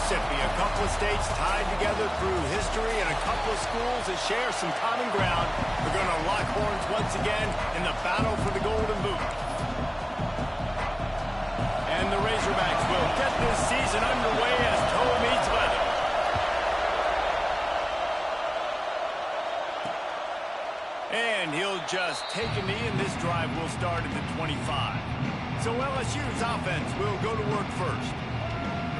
Mississippi, a couple of states tied together through history and a couple of schools that share some common ground. We're going to lock horns once again in the battle for the Golden Boot. And the Razorbacks will get this season underway as toe meets leather. And he'll just take a knee, and this drive will start at the 25. So LSU's offense will go to work first.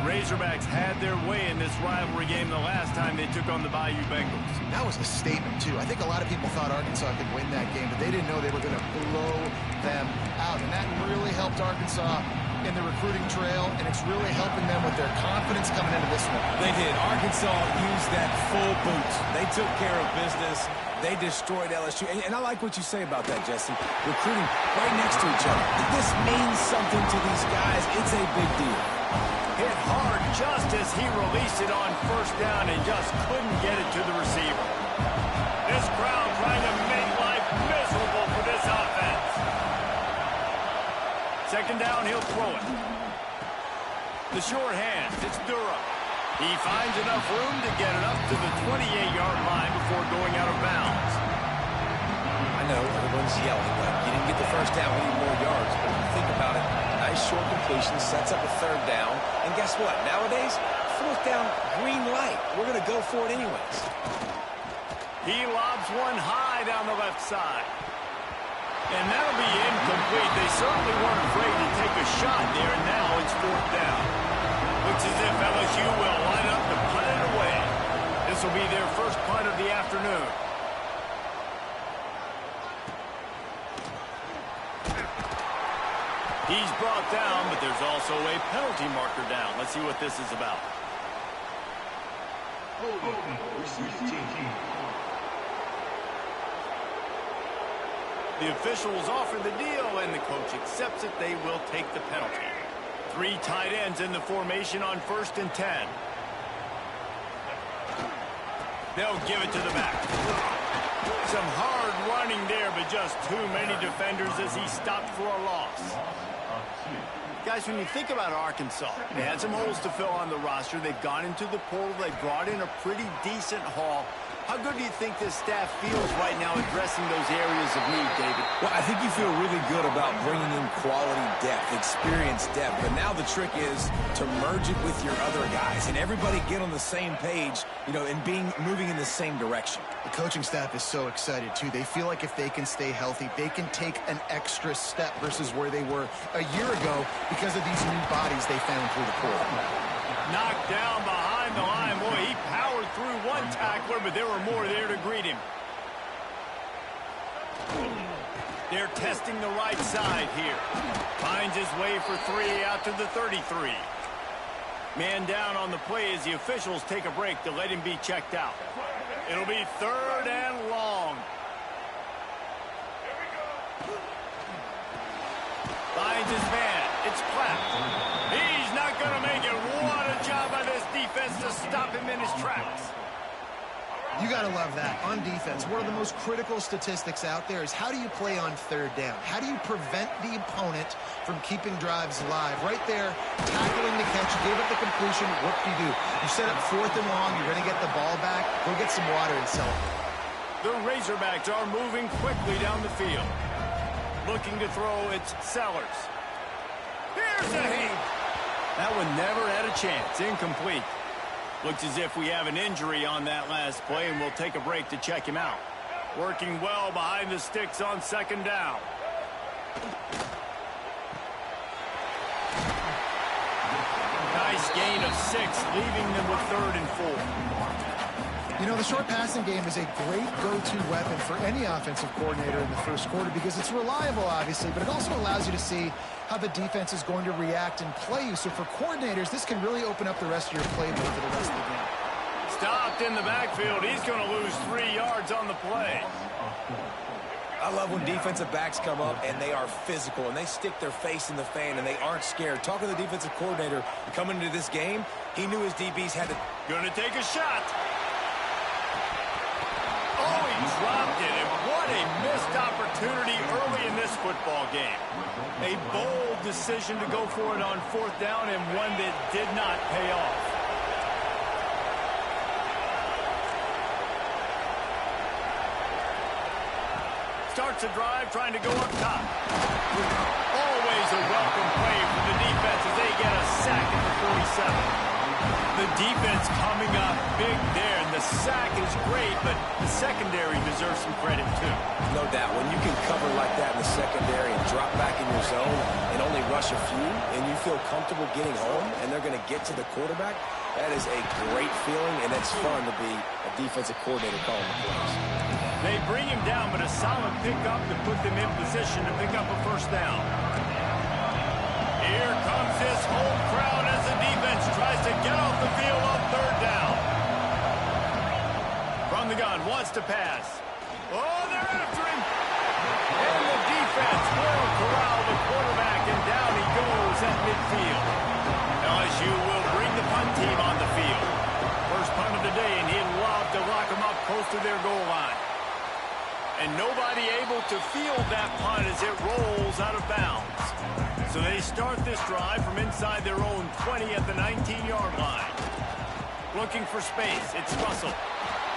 The Razorbacks had their way in this rivalry game the last time they took on the Bayou Bengals. That was a statement, too. I think a lot of people thought Arkansas could win that game, but they didn't know they were going to blow them out. And that really helped Arkansas in the recruiting trail, and it's really helping them with their confidence coming into this one. They did. Arkansas used that full boot. They took care of business. They destroyed LSU. And I like what you say about that, Jesse. Recruiting right next to each other. This means something to these guys. It's a big deal. Hit hard just as he released it on first down and just couldn't get it to the receiver. This crowd trying to make life miserable for this offense. Second down, he'll throw it. The short hands, it's Durham. He finds enough room to get it up to the 28-yard line before going out of bounds. I know everyone's yelling, but you didn't get the first down, we need more yards. But if you think about it, nice short completion, sets up a third down. And guess what? Nowadays, fourth down, green light. We're going to go for it anyways. He lobs one high down the left side. And that'll be incomplete. They certainly weren't afraid to take a shot there, and now it's fourth down. Looks as if LSU will line up to punt it away. This will be their first punt of the afternoon. He's brought down, but there's also a penalty marker down. Let's see what this is about. The officials offer the deal, and the coach accepts it. They will take the penalty. 3 tight ends in the formation on 1st and 10. They'll give it to the back. Some hard running there, but just too many defenders as he stopped for a loss. Guys, when you think about Arkansas, they had some holes to fill on the roster. They've gone into the portal. They brought in a pretty decent haul. How good do you think this staff feels right now addressing those areas of need, David? Well, I think you feel really good about bringing in quality depth, experience depth. But now the trick is to merge it with your other guys and everybody get on the same page, and moving in the same direction. The coaching staff is so excited, too. They feel like if they can stay healthy, they can take an extra step versus where they were a year ago because of these new bodies they found through the portal. Knocked down behind the line. Boy, he powered through one tackler, but there were more there to greet him. They're testing the right side here. Finds his way for 3 out to the 33. Man down on the play as the officials take a break to let him be checked out. It'll be 3rd and long. Finds his man. It's Platt. He's not going to make it. What a job by this defense to stop him in his tracks. You got to love that. On defense, one of the most critical statistics out there is how do you play on 3rd down? How do you prevent the opponent from keeping drives alive? Right there, tackling the catch, gave up the completion. What do? You set up 4th and long. You're going to get the ball back. Go get some water and celebrate. The Razorbacks are moving quickly down the field. Looking to throw, it's Sellers. Here's a hit. That one never had a chance. Incomplete. Looks as if we have an injury on that last play, and we'll take a break to check him out. Working well behind the sticks on 2nd down. Nice gain of 6, leaving them with 3rd and 4. The short passing game is a great go-to weapon for any offensive coordinator in the first quarter because it's reliable, obviously, but it also allows you to see how the defense is going to react and play you. So for coordinators, this can really open up the rest of your playbook for the rest of the game. Stopped in the backfield. He's going to lose 3 yards on the play. I love when defensive backs come up and they are physical and they stick their face in the fan and they aren't scared. Talking to the defensive coordinator coming into this game, he knew his DBs had to... Going to take a shot. Oh, he dropped it, and what a missed opportunity early in this football game. A bold decision to go for it on 4th down and one that did not pay off. starts a drive trying to go up top. Always a welcome play for the defense as they get a sack at the 47. The defense coming up big there, and the sack is great, but the secondary deserves some credit too. No doubt. When you can cover like that in the secondary and drop back in your zone and only rush a few, and you feel comfortable getting home, and they're going to get to the quarterback, that is a great feeling, and it's fun to be a defensive coordinator calling the plays. They bring him down, but a solid pickup to put them in position to pick up a first down. Here comes this home crowd as the defense tries to get off the field on third down. From the gun, wants to pass. Oh, they're after him. And the defense will corral the quarterback, and down he goes at midfield. LSU will bring the punt team on the field. First punt of the day, and he'd love to lock them up close to their goal line. And nobody able to field that punt as it rolls out of bounds. So they start this drive from inside their own 20 at the 19-yard line. Looking for space. It's Russell.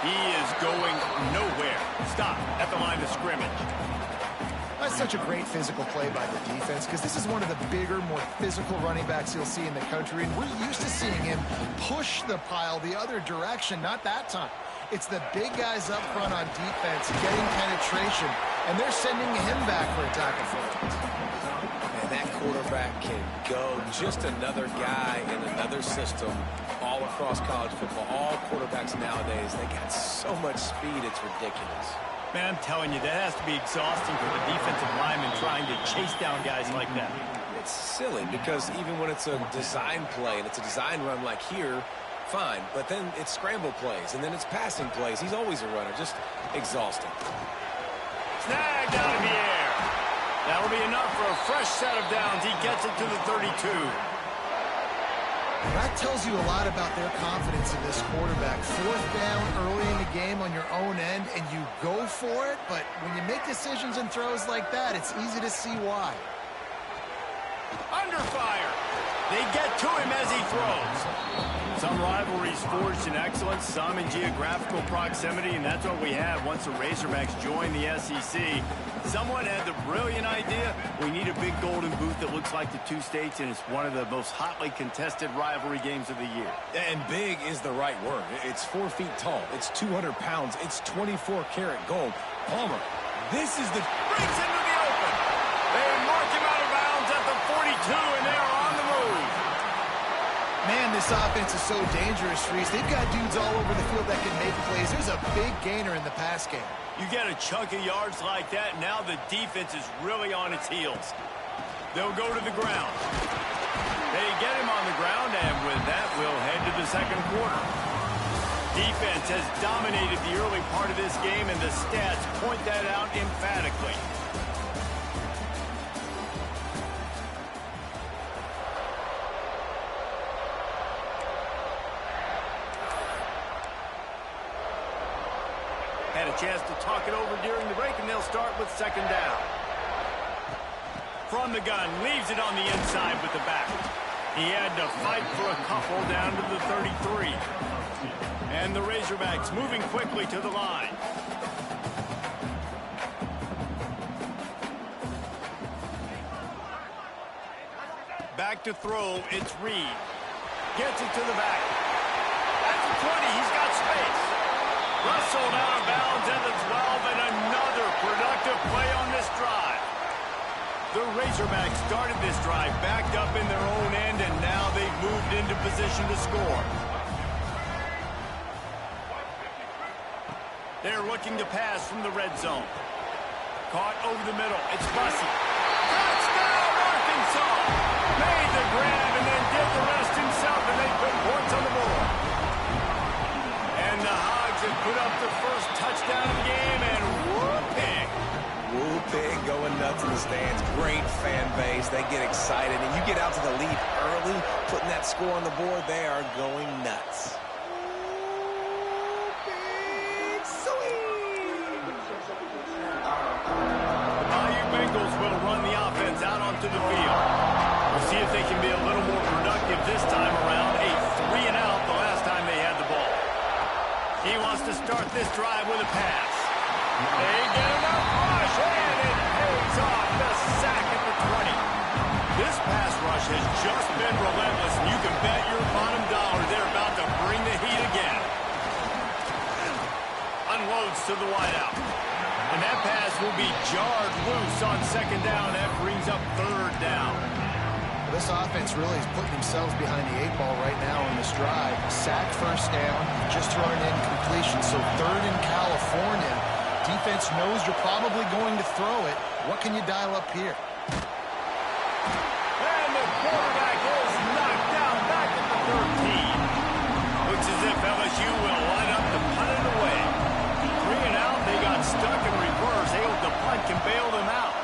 He is going nowhere. Stop at the line of scrimmage. That's such a great physical play by the defense because this is one of the bigger, more physical running backs you'll see in the country. And we're used to seeing him push the pile the other direction. Not that time. It's the big guys up front on defense getting penetration, and they're sending him back for a tackle for it. And that quarterback can go. Just another guy in another system all across college football. All quarterbacks nowadays, they got so much speed, it's ridiculous. Man, I'm telling you, that has to be exhausting for the defensive lineman trying to chase down guys like that. It's silly because even when it's a design play and it's a design run like here, fine, but then it's scramble plays, and then it's passing plays. He's always a runner, just exhausting. Snagged out of the air. That'll be enough for a fresh set of downs. He gets it to the 32. That tells you a lot about their confidence in this quarterback. Fourth down early in the game on your own end, and you go for it, but when you make decisions and throws like that, it's easy to see why. Under fire. They get to him as he throws. Some rivalries forged in excellence, some in geographical proximity, and that's what we have once the Razorbacks joined the SEC. Someone had the brilliant idea, we need a big golden boot that looks like the two states, and it's one of the most hotly contested rivalry games of the year. And big is the right word. It's 4 feet tall. It's 200 pounds. It's 24-karat gold. Palmer, this is the... Breaks into the open. They mark him out of bounds at the 42, and they are on the move. Man, this offense is so dangerous, Reese. They've got dudes all over the field that can make plays. There's a big gainer in the pass game. You get a chunk of yards like that, now the defense is really on its heels. They'll go to the ground. They get him on the ground, and with that, we'll head to the second quarter. Defense has dominated the early part of this game, and the stats point that out emphatically. Had a chance to talk it over during the break, and they'll start with second down. From the gun, leaves it on the inside with the back. He had to fight for a couple down to the 33. And the Razorbacks moving quickly to the line. Back to throw, it's Reed. Gets it to the back. At the 20, he's got space. Rustled out of bounds at the 12, and another productive play on this drive. The Razorbacks started this drive backed up in their own end, and now they've moved into position to score. They're looking to pass from the red zone. Caught over the middle. It's Bussey. Touchdown, Arkansas! Made the grab and then did the rest himself, and they put points on the board. And the Hogs have put up the first touchdown of the game, and whooping. Whooping, going nuts in the stands. Great fan base. They get excited, and you get out to the lead early, putting that score on the board, they are going nuts. Bengals will run the offense out onto the field. We'll see if they can be a little more productive this time around. A 3-and-out the last time they had the ball. He wants to start this drive with a pass. They get enough rush, and it pays off. The sack at the 20. This pass rush has just been relentless, and you can bet your bottom dollar they're about to bring the heat again. Unloads to the wideout. And that pass will be jarred loose on second down. That brings up third down. Well, this offense really is putting themselves behind the 8 ball right now on this drive. Sack first down, just thrown an incompletion. So third in California. Defense knows you're probably going to throw it. What can you dial up here? And the quarterback is knocked down back at the 13. Looks as if LSU will line up to punt it away. 3 and out, they got stuck in reverse. Able to punt can bail them out.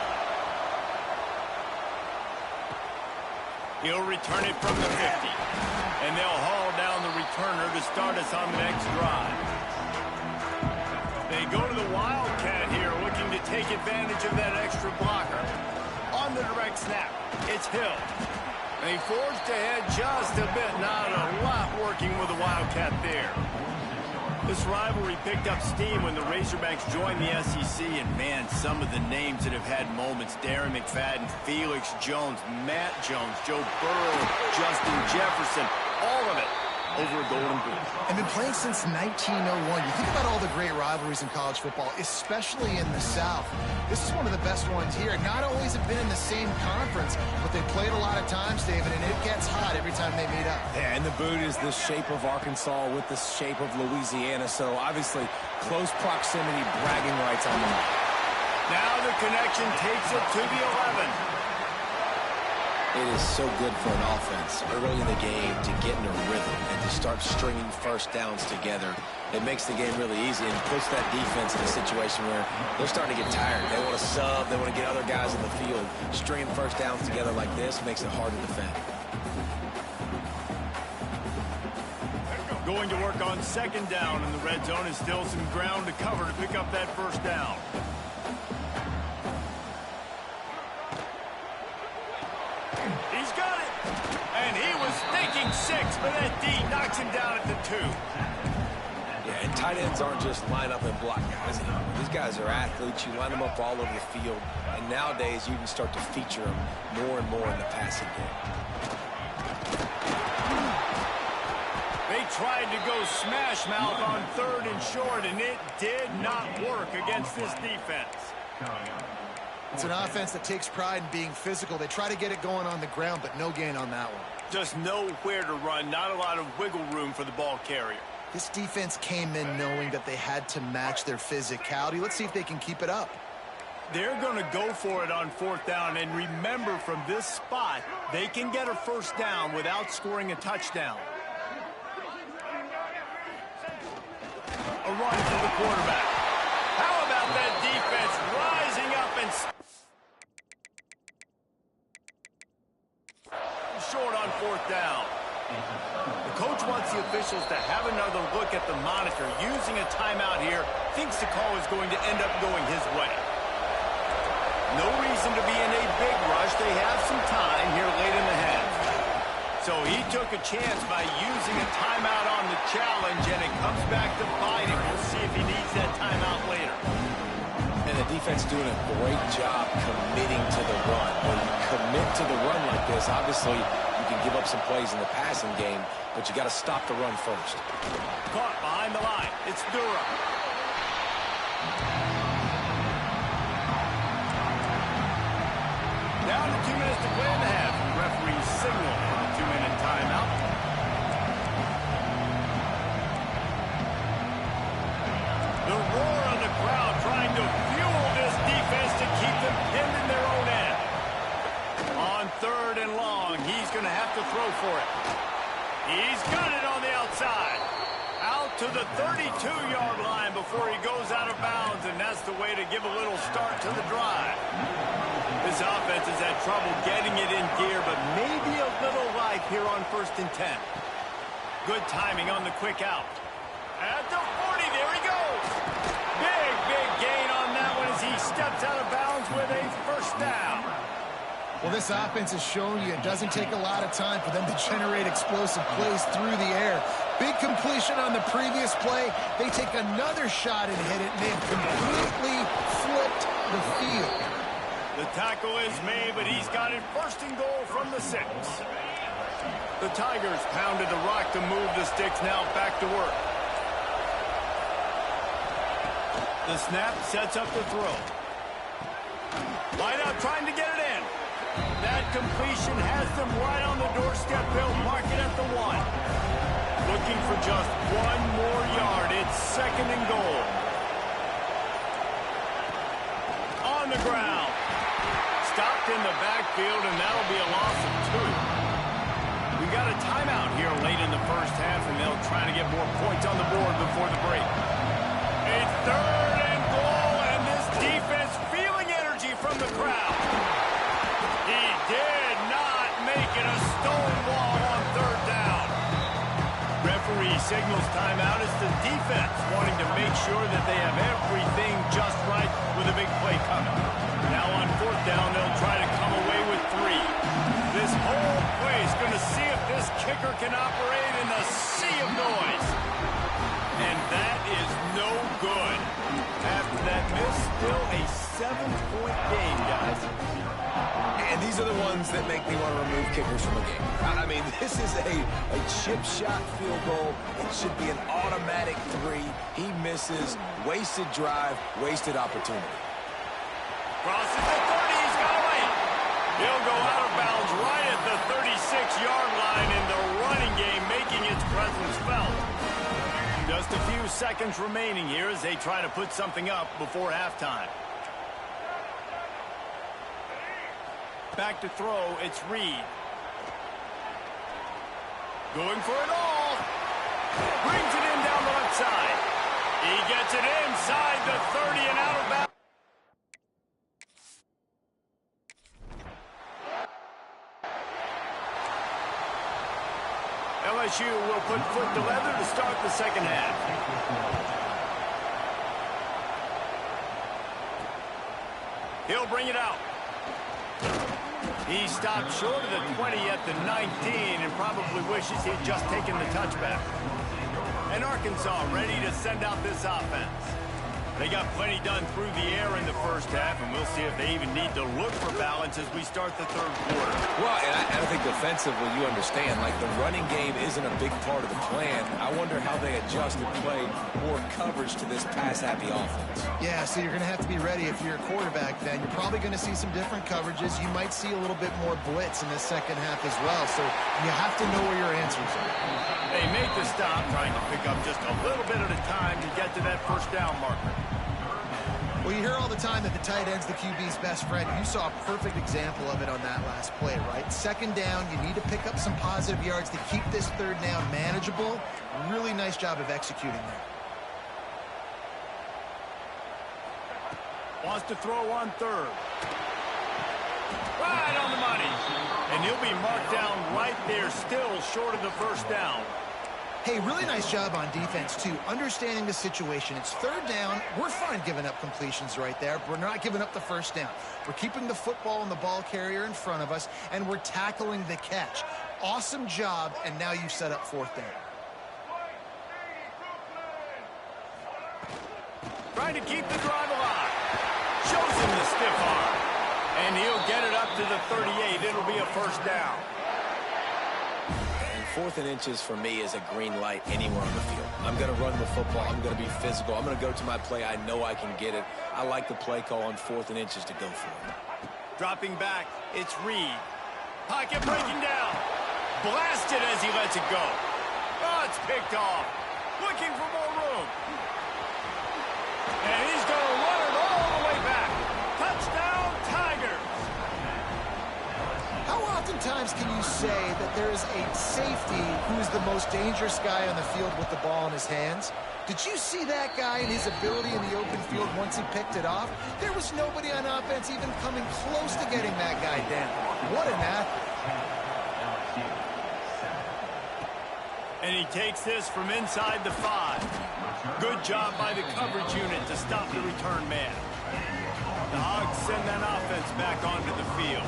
He'll return it from the 50. And they'll haul down the returner to start us on the next drive. They go to the Wildcat here, looking to take advantage of that extra blocker. On the direct snap, it's Hill. And he forged ahead just a bit. Not a lot working with the Wildcat there. This rivalry picked up steam when the Razorbacks joined the SEC, and man, some of the names that have had moments: Darren McFadden, Felix Jones, Matt Jones, Joe Burrow, Justin Jefferson, all of it over a Golden Boot. And been playing since 1901. You think about all the great rivalries in college football, especially in the South. This is one of the best ones here. Not always have been in the same conference, but they played a lot of times, David, and it gets hot every time they meet up. Yeah, and the boot is the shape of Arkansas with the shape of Louisiana, so obviously close proximity, bragging rights on them. Now the connection takes it to the 11. It is so good for an offense early in the game to get in a rhythm and to start stringing first downs together. It makes the game really easy and puts that defense in a situation where they're starting to get tired. They want to sub. They want to get other guys in the field. Stringing first downs together like this makes it hard to defend. Going to work on second down, and the red zone is still some ground to cover to pick up that first down. He's got it. And he was thinking 6, but that D knocks him down at the 2. Yeah, and tight ends aren't just line up and block guys anymore. These guys are athletes. You line them up all over the field. And nowadays, you can start to feature them more and more in the passing game. They tried to go smash mouth on third and short, and it did not work against this defense. It's an offense that takes pride in being physical. They try to get it going on the ground, but no gain on that one. Just nowhere to run, not a lot of wiggle room for the ball carrier. This defense came in knowing that they had to match their physicality. Let's see if they can keep it up. They're going to go for it on fourth down, and remember, from this spot, they can get a first down without scoring a touchdown. A run for the quarterback. How about that defense rising up and short on fourth down? The coach wants the officials to have another look at the monitor. Using a timeout here, thinks the call is going to end up going his way. No reason to be in a big rush. They have some time here late in the half. So he took a chance by using a timeout on the challenge, and it comes back to bite him. We'll see if he needs that timeout later. And the defense doing a great job committing to the run. When you commit to the run like this, obviously you can give up some plays in the passing game, but you got to stop the run first. Caught behind the line. It's Durham. Down to 2 minutes to play in the half. The referee's signal for the 2-minute timeout. The roar of the crowd trying to fuel this defense to keep them pinned in their own end. On third and long, he's going to have to throw for it. He's got it on the outside. Out to the 32-yard line before he goes out of bounds, and that's the way to give a little start to the drive. This offense has had trouble getting it in gear, but maybe a little life here on 1st and 10. Good timing on the quick out. At the 40, there he goes. Big gain on that one as he steps out of bounds with a first down. Well, this offense has shown you it doesn't take a lot of time for them to generate explosive plays through the air. Big completion on the previous play. They take another shot and hit it, and they have completely flipped the field. The tackle is made, but he's got it first and goal from the 6. The Tigers pounded the rock to move the sticks, now back to work. The snap sets up the throw. Wide out trying to get it in. That completion has them right on the doorstep. They'll mark it at the 1. Looking for just 1 more yard. It's second and goal. On the ground. Stopped in the backfield, and that'll be a loss of 2. We got a timeout here late in the first half, and they'll try to get more points on the board before the break. It's third and goal, and this defense feeling energy from the crowd. He did not make it a stonewall on third down. Referee signals timeout. It's the defense wanting to make sure that they have everything just right with a big play coming. Now on fourth down, they'll try to come away with 3. This whole play is going to see if this kicker can operate in the sea of noise. And that is no good. After that miss, still a 7-point game, guys. And these are the ones that make me want to remove kickers from a game. I mean, this is a chip shot field goal. It should be an automatic 3. He misses. Wasted drive, wasted opportunity. Crosses the 30. He's got to wait. He'll go out of bounds right at the 36-yard line in the running game, making its presence felt. Just a few seconds remaining here as they try to put something up before halftime. Back to throw, it's Reed. Going for it all. Brings it in down the left side. He gets it inside the 30 and out of bounds. LSU will put foot to leather to start the second half. He'll bring it out. He stopped short of the 20 at the 19 and probably wishes he'd just taken the touchback. And Arkansas ready to send out this offense. They got plenty done through the air in the first half, and we'll see if they even need to look for balance as we start the third quarter. Well, and I think defensively, you understand, like the running game isn't a big part of the plan. I wonder how they adjust and play more coverage to this pass-happy offense. Yeah, so you're going to have to be ready if you're a quarterback then. You're probably going to see some different coverages. You might see a little bit more blitz in the second half as well, so you have to know where your answers are. They make the stop, trying to pick up just a little bit at a time to get to that first down marker. Well, you hear all the time that the tight end's the QB's best friend. You saw a perfect example of it on that last play, right? Second down, you need to pick up some positive yards to keep this third down manageable. Really nice job of executing there. Wants to throw on third. Right on the money. And he'll be marked down right there, still short of the first down. Hey, really nice job on defense, too. Understanding the situation. It's third down. We're fine giving up completions right there. We're not giving up the first down. We're keeping the football and the ball carrier in front of us, and we're tackling the catch. Awesome job, and now you've set up fourth down. Trying to keep the drive alive. Shows him the stiff arm. And he'll get it up to the 38. It'll be a first down. Fourth and inches for me is a green light anywhere on the field. I'm going to run the football. I'm going to be physical. I'm going to go to my play. I know I can get it. I like the play call on fourth and inches to go for it. Dropping back, it's Reed. Pocket breaking down. Blasted as he lets it go. Oh, it's picked off. Looking for more room. And he's going to run it all the way back. Touchdown, Tigers. How oftentimes can you say that there is a safety who is the most dangerous guy on the field with the ball in his hands? Did you see that guy and his ability in the open field once he picked it off? There was nobody on offense even coming close to getting that guy down. What an athlete. And he takes this from inside the 5. Good job by the coverage unit to stop the return man. The Hogs send that offense back onto the field.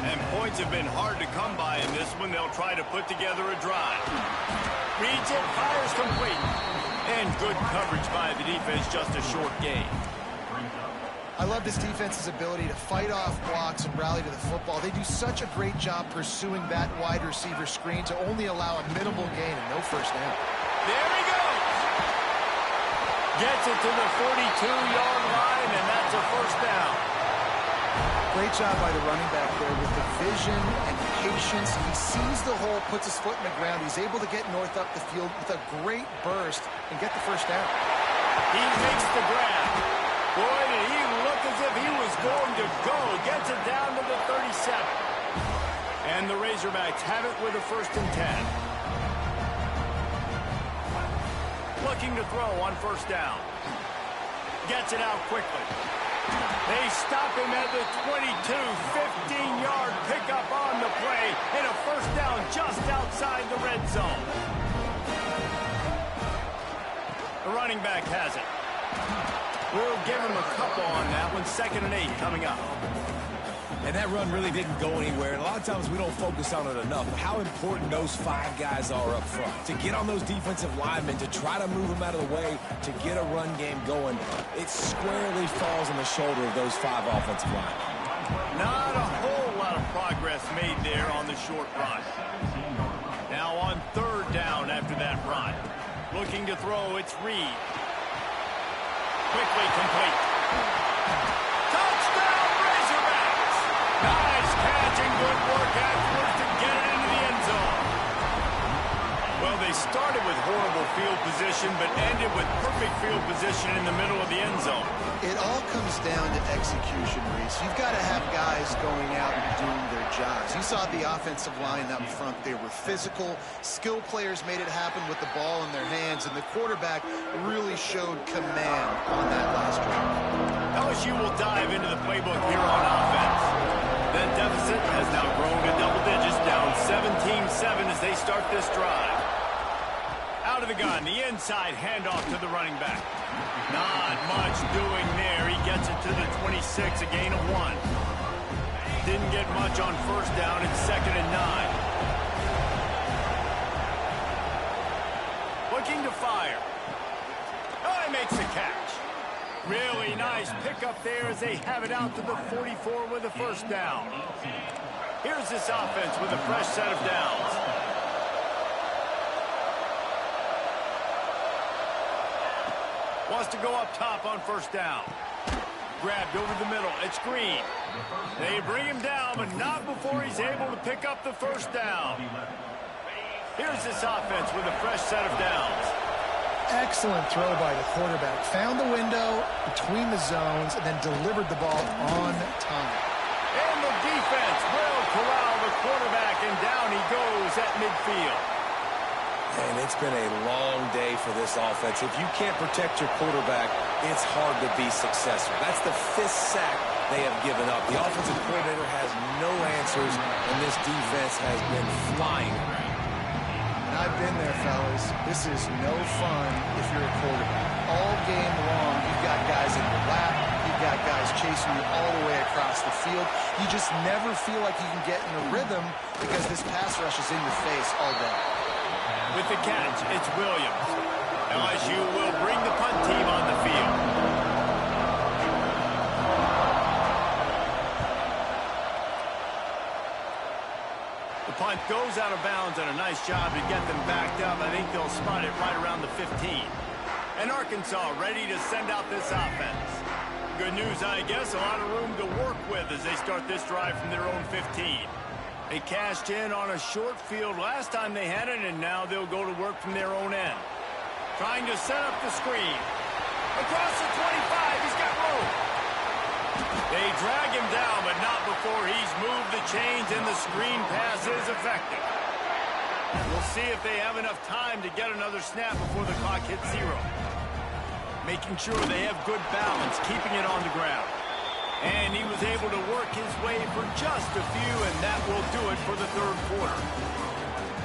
And points have been hard to come by in this one. They'll try to put together a drive. Reads it, fires complete. And good coverage by the defense, just a short gain. I love this defense's ability to fight off blocks and rally to the football. They do such a great job pursuing that wide receiver screen to only allow a minimal gain and no first down. There he goes. Gets it to the 42-yard line, and that's a first down. Great job by the running back there with the vision and patience. He sees the hole, puts his foot in the ground. He's able to get north up the field with a great burst and get the first down. He makes the grab. Boy, did he look as if he was going to go. Gets it down to the 37. And the Razorbacks have it with a 1st and 10. Looking to throw on first down. Gets it out quickly. They stop him at the 22. 15-yard pickup on the play. And a first down just outside the red zone. The running back has it. We'll give him a couple on that one. 2nd and 8 coming up. And that run really didn't go anywhere. And a lot of times we don't focus on it enough. But how important those 5 guys are up front. To get on those defensive linemen, to try to move them out of the way, to get a run game going, it squarely falls on the shoulder of those 5 offensive linemen. Not a whole lot of progress made there on the short run. Now on 3rd down after that run. Looking to throw, it's Reed. Quickly complete. Touchdown, Razorbacks! Nice catch and good work afterwards to get it into the end zone. Well, they started with horrible field position, but ended with perfect field position in the middle of the end zone. It all comes down to execution, Reese. You've got to have guys going out and doing their jobs. You saw the offensive line up front. They were physical. Skill players made it happen with the ball in their hands, and the quarterback really showed command on that last drive. LSU will dive into the playbook here on offense. That deficit has now grown to double digits, down 17-7 as they start this drive. Out of the gun, the inside handoff to the running back. Not much doing there. He gets it to the 26, a gain of 1. Didn't get much on first down. It's 2nd and 9. Looking to fire. Oh, he makes the catch. Really nice pickup there as they have it out to the 44 with a first down. Here's this offense with a fresh set of downs. Wants to go up top on first down. Grabbed over the middle. It's Green. They bring him down, but not before he's able to pick up the first down. Here's this offense with a fresh set of downs. Excellent throw by the quarterback. Found the window between the zones and then delivered the ball on time. And the defense will corral the quarterback, and down he goes at midfield. And it's been a long day for this offense. If you can't protect your quarterback, it's hard to be successful. That's the 5th sack they have given up. The offensive coordinator has no answers, and this defense has been flying around. And I've been there, fellas. This is no fun if you're a quarterback. All game long, you've got guys in your lap. You've got guys chasing you all the way across the field. You just never feel like you can get in a rhythm because this pass rush is in your face all day. With the catch, it's Williams. LSU will bring the punt team on the field. The punt goes out of bounds, and a nice job to get them backed up. I think they'll spot it right around the 15. And Arkansas ready to send out this offense. Good news, I guess, a lot of room to work with as they start this drive from their own 15. They cashed in on a short field last time they had it, and now they'll go to work from their own end. Trying to set up the screen. Across the 25, he's got room. They drag him down, but not before he's moved the chains, and the screen pass is effective. We'll see if they have enough time to get another snap before the clock hits 0. Making sure they have good balance, keeping it on the ground. And he was able to work his way for just a few, and that will do it for the 3rd quarter.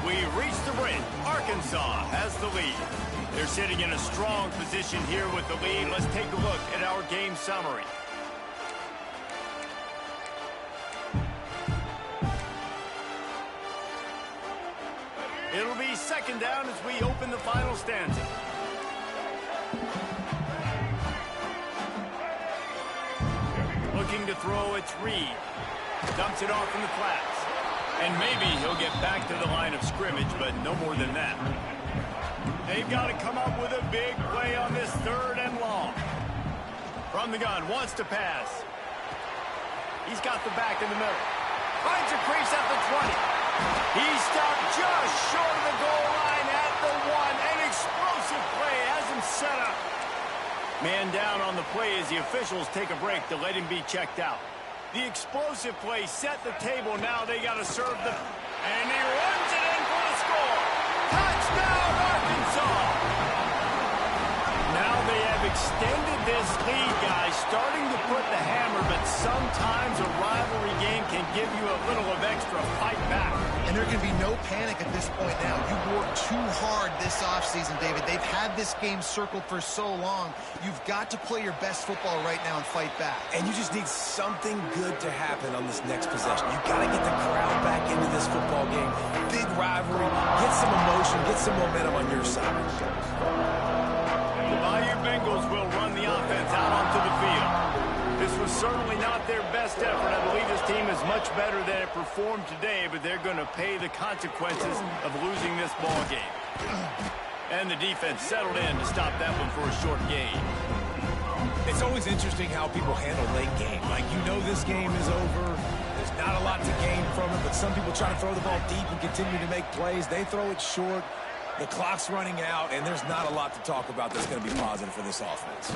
We've reached the break. Arkansas has the lead. They're sitting in a strong position here with the lead. Let's take a look at our game summary. be second down as we open the final stanza. Looking to throw, it's Reed. Dumps it off in the flats. And maybe he'll get back to the line of scrimmage, but no more than that. They've got to come up with a big play on this 3rd and long. From the gun, wants to pass. He's got the back in the middle. Finds a crease at the 20. He's stopped just short of the goal line at the 1. An explosive play has him set up. Man down on the play as the officials take a break to let him be checked out. The explosive play set the table. Now they got to serve the... And he runs it in for the score. Touchdown, Arkansas! Now they have extended this lead, guys, starting to put the hammer, but sometimes a rivalry game can give you a little of extra fight back. And there can be no panic at this point now. You've worked too hard this offseason, David. They've had this game circled for so long. You've got to play your best football right now and fight back. And you just need something good to happen on this next possession. You've got to get the crowd back into this football game. Big rivalry. Get some emotion. Get some momentum on your side. The Bayou Bengals will run the offense out onto the field. This was certainly not their best effort. I believe this team is much better than it performed today, but they're going to pay the consequences of losing this ball game. And the defense settled in to stop that one for a short gain. It's always interesting how people handle late game. Like, you know this game is over. There's not a lot to gain from it, but some people try to throw the ball deep and continue to make plays. They throw it short. The clock's running out, and there's not a lot to talk about that's going to be positive for this offense.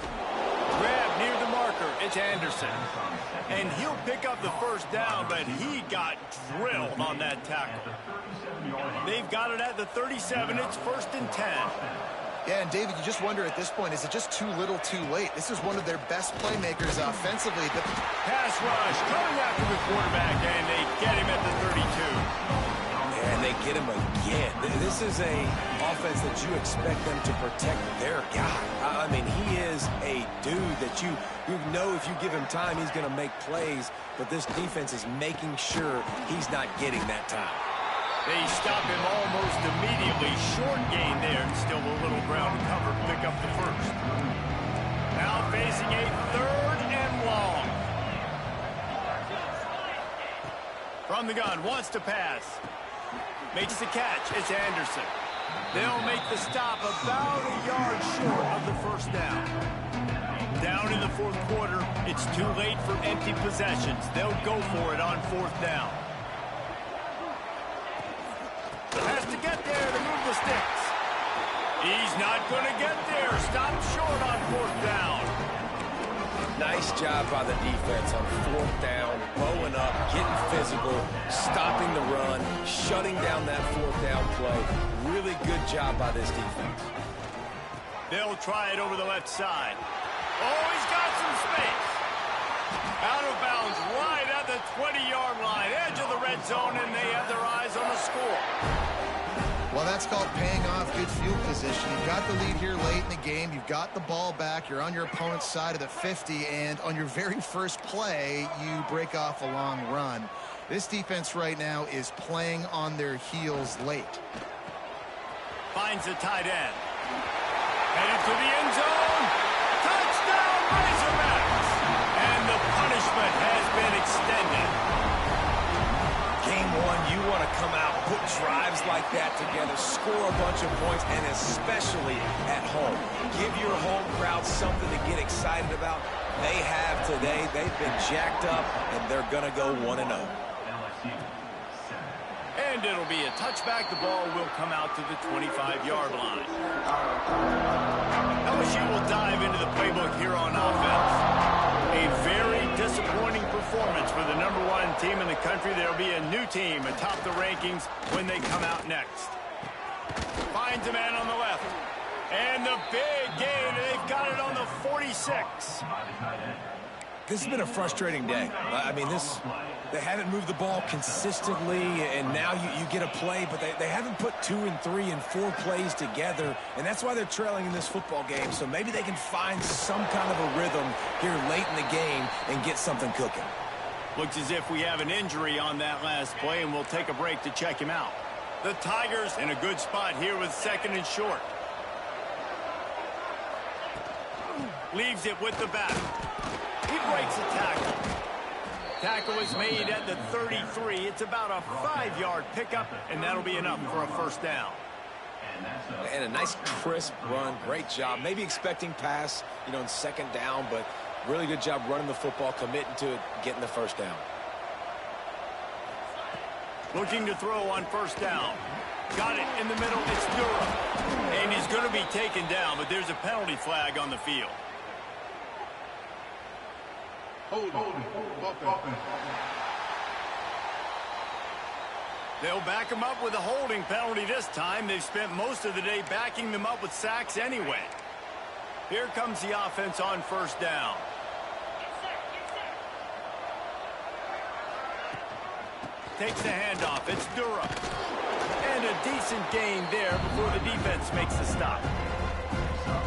Grab near the marker. It's Anderson. And he'll pick up the first down, but he got drilled on that tackle. They've got it at the 37. It's 1st and 10. Yeah, and David, you just wonder at this point, is it just too little too late? This is one of their best playmakers offensively. But pass rush coming after the quarterback, and they get him at the 32. And they get him again. This is a offense that you expect them to protect their guy. I mean, he is a dude that you know if you give him time, he's going to make plays. But this defense is making sure he's not getting that time. They stop him almost immediately. Short gain there, and still a little ground to cover. Pick up the first. Now facing a 3rd and long. From the gun, wants to pass. Makes the catch. It's Anderson. They'll make the stop about a yard short of the first down. Down in the 4th quarter, it's too late for empty possessions. They'll go for it on 4th down. Has to get there to move the sticks. He's not going to get there. Stopped short on 4th down. Nice job by the defense on 4th down, bowing up, getting physical, stopping the run, shutting down that 4th down play. Really good job by this defense. They'll try it over the left side. Oh, he's got some space. Out of bounds right at the 20-yard line, edge of the red zone, and they have their eyes on the score. Well, that's called paying off good field position. You've got the lead here late in the game. You've got the ball back. You're on your opponent's side of the 50, and on your very first play, you break off a long run. This defense right now is playing on their heels late. Finds the tight end. Headed to the end zone. Touchdown, Razorbacks! And the punishment has been extended. Game 1, you want to come out, put drives like that together, score a bunch of points, and especially at home. Give your home crowd something to get excited about. They have today. They've been jacked up, and they're going to go 1-0. And it'll be a touchback. The ball will come out to the 25-yard line. LSU will dive into the playbook here on offense. A very disappointing performance for the #1 team in the country. There'll be a new team atop the rankings when they come out next. Finds a man on the left. And the big gain. They've got it on the 46. This has been a frustrating day. I mean, they haven't moved the ball consistently, and now you get a play, but they haven't put 2 and 3 and 4 plays together, and that's why they're trailing in this football game. So maybe they can find some kind of a rhythm here late in the game and get something cooking. Looks as if we have an injury on that last play, and we'll take a break to check him out. The Tigers in a good spot here with 2nd and short. Leaves it with the back. He breaks a tackle. Tackle is made at the 33. It's about a 5-yard pickup, and that'll be enough for a first down. And a nice crisp run. Great job. Maybe expecting pass, in 2nd down, but really good job running the football, committing to it, getting the first down. Looking to throw on 1st down. Got it in the middle. It's Durham. And he's going to be taken down, but there's a penalty flag on the field. They'll back him up with a holding penalty this time. They've spent most of the day backing them up with sacks anyway. Here comes the offense on 1st down. Takes the handoff. It's Durham. And a decent gain there before the defense makes the stop.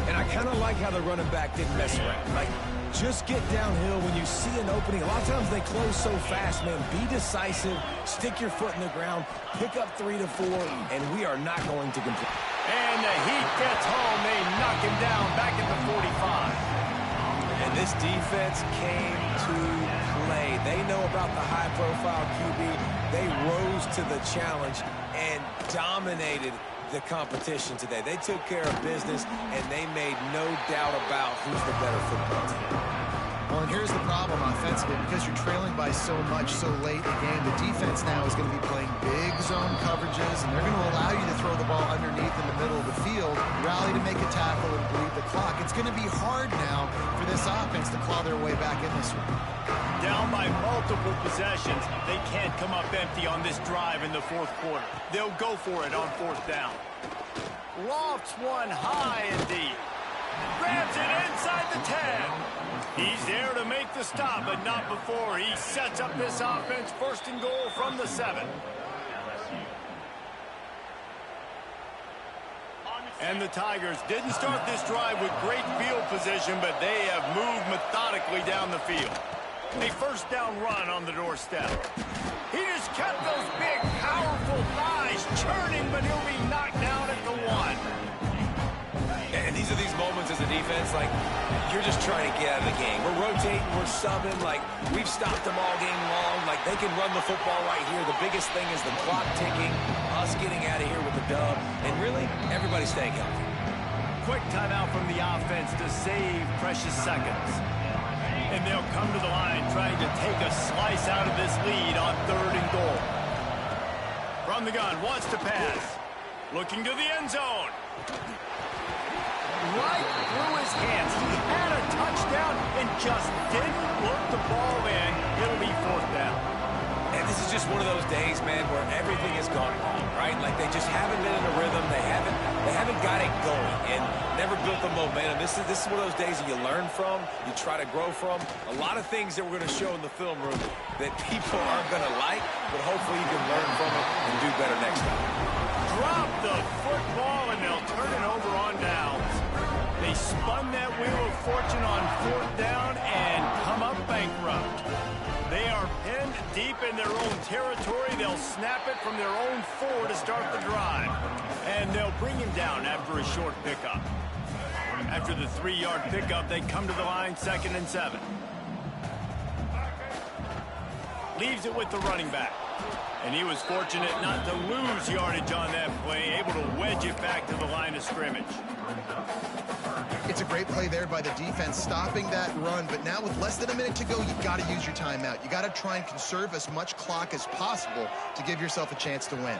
And I kind of like how the running back didn't mess around. Like, just get downhill when you see an opening. A lot of times they close so fast, man. Be decisive. Stick your foot in the ground. Pick up 3 to 4, and we are not going to complain. And the heat gets home. They knock him down back at the 45. And this defense came to play. They know about the high-profile QB. They rose to the challenge and dominated the competition today. They took care of business, and they made no doubt about who's the better football team. Well, and here's the problem offensively. Because you're trailing by so much so late in the game, the defense now is going to be playing big zone coverages, and they're going to allow you to throw the ball underneath in the middle of the field, rally to make a tackle, and bleed the clock. It's going to be hard now for this offense to claw their way back in this one. Down by multiple possessions, they can't come up empty on this drive in the 4th quarter. They'll go for it on 4th down. Lofts one high and deep. Grabs it inside the 10. He's there to make the stop, but not before he sets up this offense 1st and goal from the 7. And the Tigers didn't start this drive with great field position, but they have moved methodically down the field. A 1st down run on the doorstep. He just kept those big, powerful thighs churning, but he'll be knocked down at the 1. And these are these moments as a defense, like, you're just trying to get out of the game. We're rotating, we're subbing, like, we've stopped them all game long. Like, they can run the football right here. The biggest thing is the clock ticking, us getting out of here with the dub, and really, everybody staying healthy. Quick timeout from the offense to save precious seconds. And they'll come to the line trying to take a slice out of this lead on 3rd and goal. From the gun, wants to pass. Looking to the end zone. Right through his hands. He had a touchdown and just didn't look the ball in. It'll be 4th down. And this is just one of those days, man, where everything has gone wrong, right? Like, they just haven't been in a rhythm. They haven't got it going and never built the momentum. This is one of those days that you learn from, you try to grow from. A lot of things that we're going to show in the film room that people aren't going to like, but hopefully you can learn from it and do better next time. Drop the football, and they'll turn it over on downs. They spun that wheel of fortune on 4th down and come up bankrupt. They are pinned deep in their own territory. They'll snap it from their own 4 to start the drive. And they'll bring him down after a short pickup. After the 3-yard pickup, they come to the line 2nd and 7. Leaves it with the running back. And he was fortunate not to lose yardage on that play, able to wedge it back to the line of scrimmage. It's a great play there by the defense, stopping that run. But now with less than a minute to go, you've got to use your timeout. You got to try and conserve as much clock as possible to give yourself a chance to win.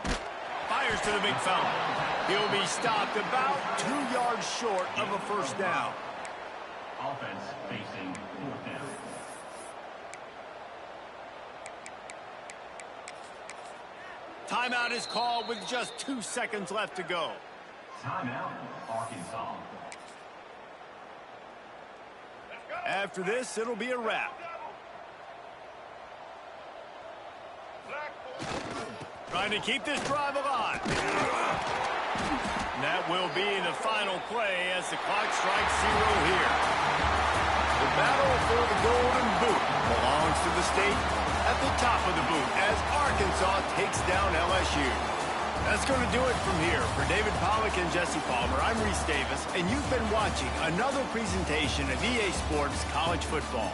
Fires to the big fella. He'll be stopped about 2 yards short of a 1st down. Offense facing 4th down. Timeout is called with just 2 seconds left to go. Timeout, Arkansas. After this, it'll be a wrap. Trying to keep this drive alive. And that will be the final play as the clock strikes 0 here. The battle for the Golden Boot belongs to the state at the top of the boot as Arkansas takes down LSU. That's going to do it from here. For David Pollack and Jesse Palmer, I'm Reese Davis, and you've been watching another presentation of EA Sports College Football.